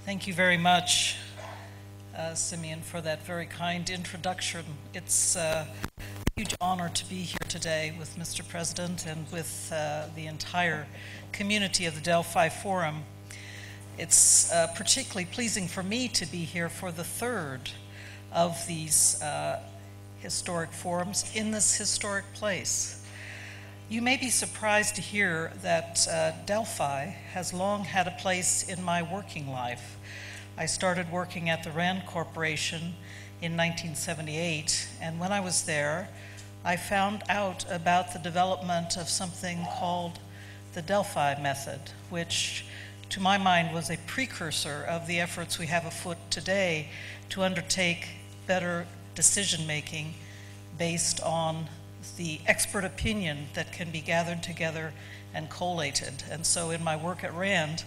Thank you very much, Simeon, for that very kind introduction. It's a huge honor to be here today with Mr. President and with the entire community of the Delphi Forum. It's particularly pleasing for me to be here for the third of these historic forums in this historic place. You may be surprised to hear that Delphi has long had a place in my working life. I started working at the Rand Corporation in 1978, and when I was there, I found out about the development of something called the Delphi method, which to my mind was a precursor of the efforts we have afoot today to undertake better decision-making based on the expert opinion that can be gathered together and collated. And so in my work at Rand,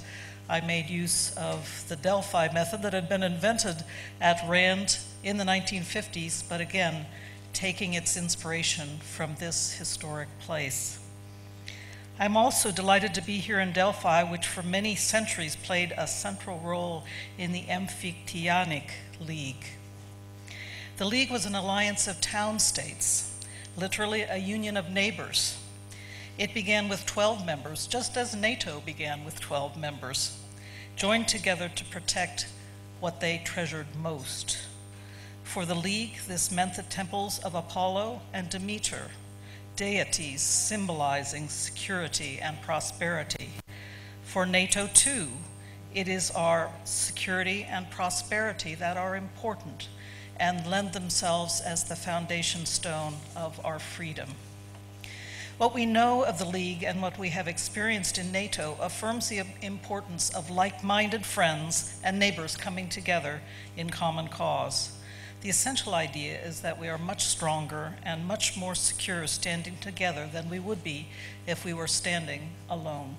I made use of the Delphi method that had been invented at Rand in the 1950s, but again, taking its inspiration from this historic place. I'm also delighted to be here in Delphi, which for many centuries played a central role in the Amphictyonic League. The League was an alliance of town-states, literally a union of neighbors. It began with 12 members, just as NATO began with 12 members, joined together to protect what they treasured most. For the League, this meant the temples of Apollo and Demeter, deities symbolizing security and prosperity. For NATO, too, it is our security and prosperity that are important and lend themselves as the foundation stone of our freedom. What we know of the League and what we have experienced in NATO affirms the importance of like-minded friends and neighbors coming together in common cause. The essential idea is that we are much stronger and much more secure standing together than we would be if we were standing alone.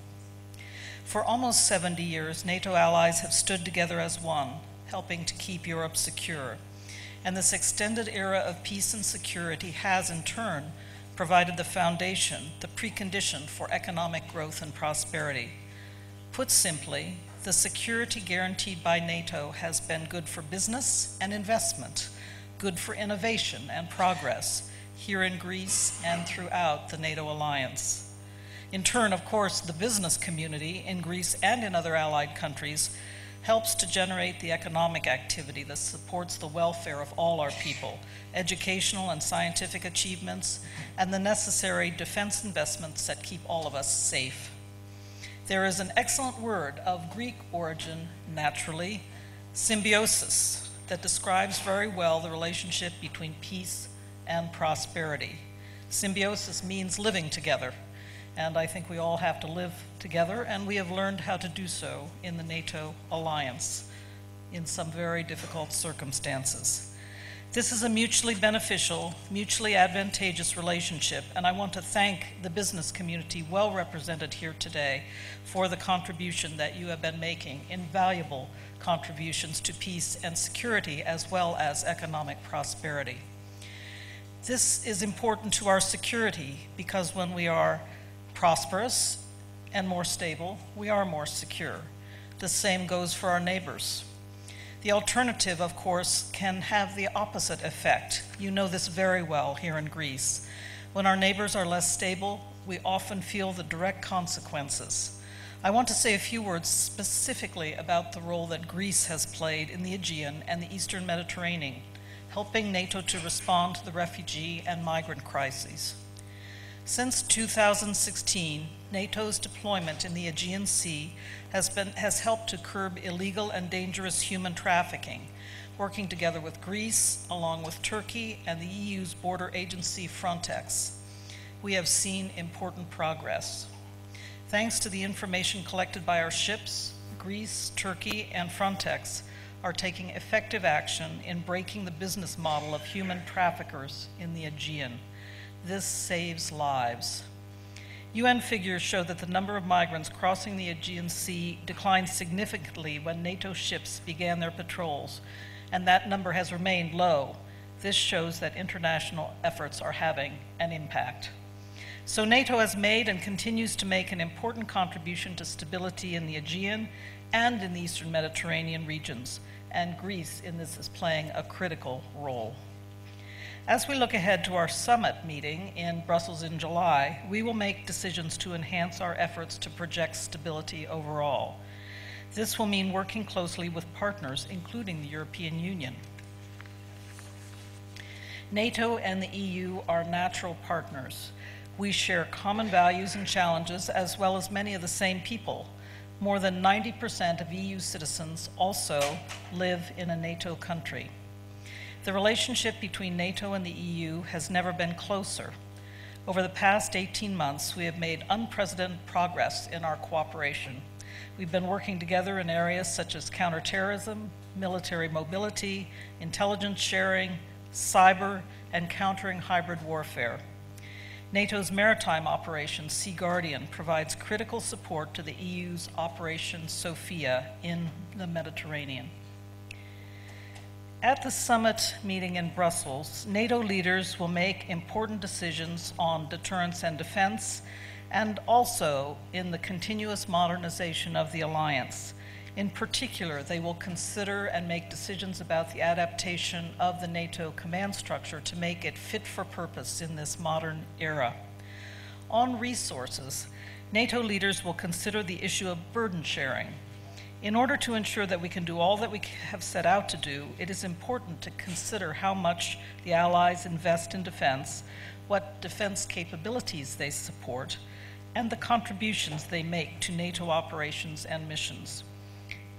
For almost 70 years, NATO allies have stood together as one, helping to keep Europe secure. And this extended era of peace and security has, in turn, provided the foundation, the precondition for economic growth and prosperity. Put simply, the security guaranteed by NATO has been good for business and investment, good for innovation and progress here in Greece and throughout the NATO alliance. In turn, of course, the business community in Greece and in other allied countries helps to generate the economic activity that supports the welfare of all our people, educational and scientific achievements, and the necessary defense investments that keep all of us safe. There is an excellent word of Greek origin, naturally, symbiosis, that describes very well the relationship between peace and prosperity. Symbiosis means living together. And I think we all have to live together, and we have learned how to do so in the NATO alliance in some very difficult circumstances. This is a mutually beneficial, mutually advantageous relationship, and I want to thank the business community well represented here today for the contribution that you have been making, invaluable contributions to peace and security as well as economic prosperity. This is important to our security because when we are prosperous and more stable, we are more secure. The same goes for our neighbors. The alternative, of course, can have the opposite effect. You know this very well here in Greece. When our neighbors are less stable, we often feel the direct consequences. I want to say a few words specifically about the role that Greece has played in the Aegean and the Eastern Mediterranean, helping NATO to respond to the refugee and migrant crises. Since 2016, NATO's deployment in the Aegean Sea has helped to curb illegal and dangerous human trafficking, working together with Greece, along with Turkey and the EU's border agency Frontex. We have seen important progress. Thanks to the information collected by our ships, Greece, Turkey, and Frontex are taking effective action in breaking the business model of human traffickers in the Aegean. This saves lives. UN figures show that the number of migrants crossing the Aegean Sea declined significantly when NATO ships began their patrols, and that number has remained low. This shows that international efforts are having an impact. So NATO has made and continues to make an important contribution to stability in the Aegean and in the Eastern Mediterranean regions, and Greece in this is playing a critical role. As we look ahead to our summit meeting in Brussels in July, we will make decisions to enhance our efforts to project stability overall. This will mean working closely with partners, including the European Union. NATO and the EU are natural partners. We share common values and challenges, as well as many of the same people. More than 90% of EU citizens also live in a NATO country. The relationship between NATO and the EU has never been closer. Over the past 18 months, we have made unprecedented progress in our cooperation. We've been working together in areas such as counterterrorism, military mobility, intelligence sharing, cyber, and countering hybrid warfare. NATO's maritime operation, Sea Guardian, provides critical support to the EU's Operation Sophia in the Mediterranean. At the summit meeting in Brussels, NATO leaders will make important decisions on deterrence and defense, and also in the continuous modernization of the alliance. In particular, they will consider and make decisions about the adaptation of the NATO command structure to make it fit for purpose in this modern era. On resources, NATO leaders will consider the issue of burden sharing. In order to ensure that we can do all that we have set out to do, it is important to consider how much the Allies invest in defense, what defense capabilities they support, and the contributions they make to NATO operations and missions.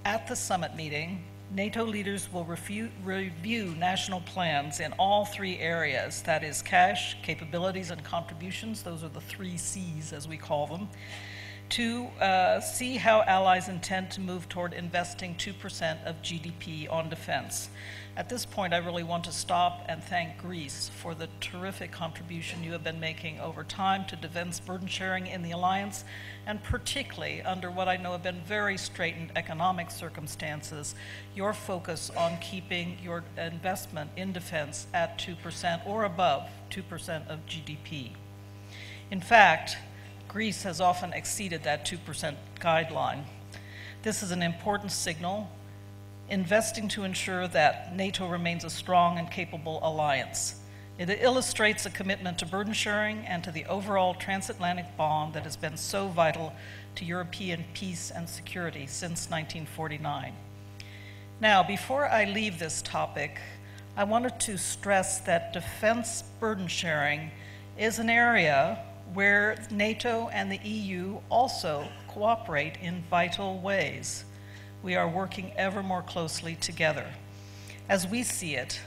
At the summit meeting, NATO leaders will review national plans in all three areas, that is cash, capabilities, and contributions. Those are the 3 C's, as we call them, to see how allies intend to move toward investing 2% of GDP on defense. At this point, I really want to stop and thank Greece for the terrific contribution you have been making over time to defense burden sharing in the alliance, and particularly under what I know have been very straitened economic circumstances, your focus on keeping your investment in defense at 2% or above 2% of GDP. In fact, Greece has often exceeded that 2% guideline. This is an important signal, investing to ensure that NATO remains a strong and capable alliance. It illustrates a commitment to burden sharing and to the overall transatlantic bond that has been so vital to European peace and security since 1949. Now, before I leave this topic, I wanted to stress that defense burden sharing is an area where NATO and the EU also cooperate in vital ways. We are working ever more closely together. As we see it,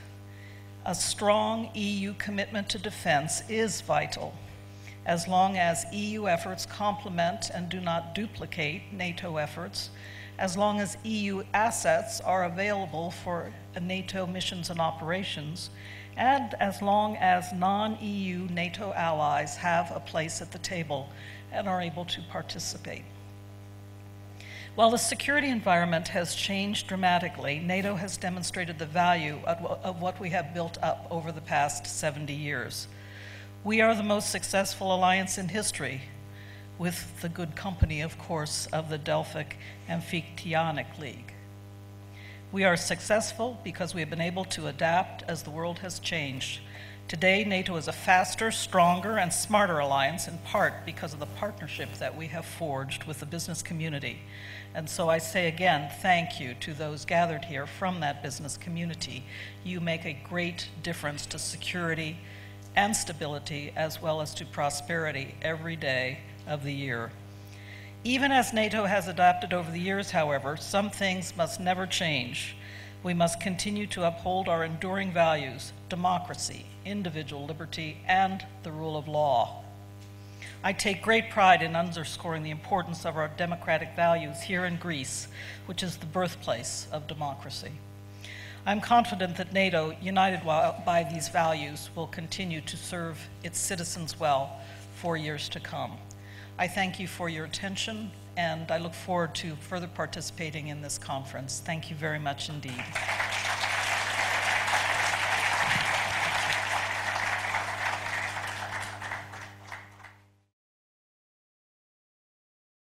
a strong EU commitment to defense is vital. As long as EU efforts complement and do not duplicate NATO efforts, as long as EU assets are available for NATO missions and operations, and as long as non-EU NATO allies have a place at the table and are able to participate. While the security environment has changed dramatically, NATO has demonstrated the value of what we have built up over the past 70 years. We are the most successful alliance in history, with the good company, of course, of the Delphic Amphictyonic League. We are successful because we have been able to adapt as the world has changed. Today, NATO is a faster, stronger, and smarter alliance, in part because of the partnership that we have forged with the business community. And so I say again, thank you to those gathered here from that business community. You make a great difference to security and stability, as well as to prosperity every day of the year. Even as NATO has adapted over the years, however, some things must never change. We must continue to uphold our enduring values: democracy, individual liberty, and the rule of law. I take great pride in underscoring the importance of our democratic values here in Greece, which is the birthplace of democracy. I'm confident that NATO, united by these values, will continue to serve its citizens well for years to come. I thank you for your attention, and I look forward to further participating in this conference. Thank you very much indeed.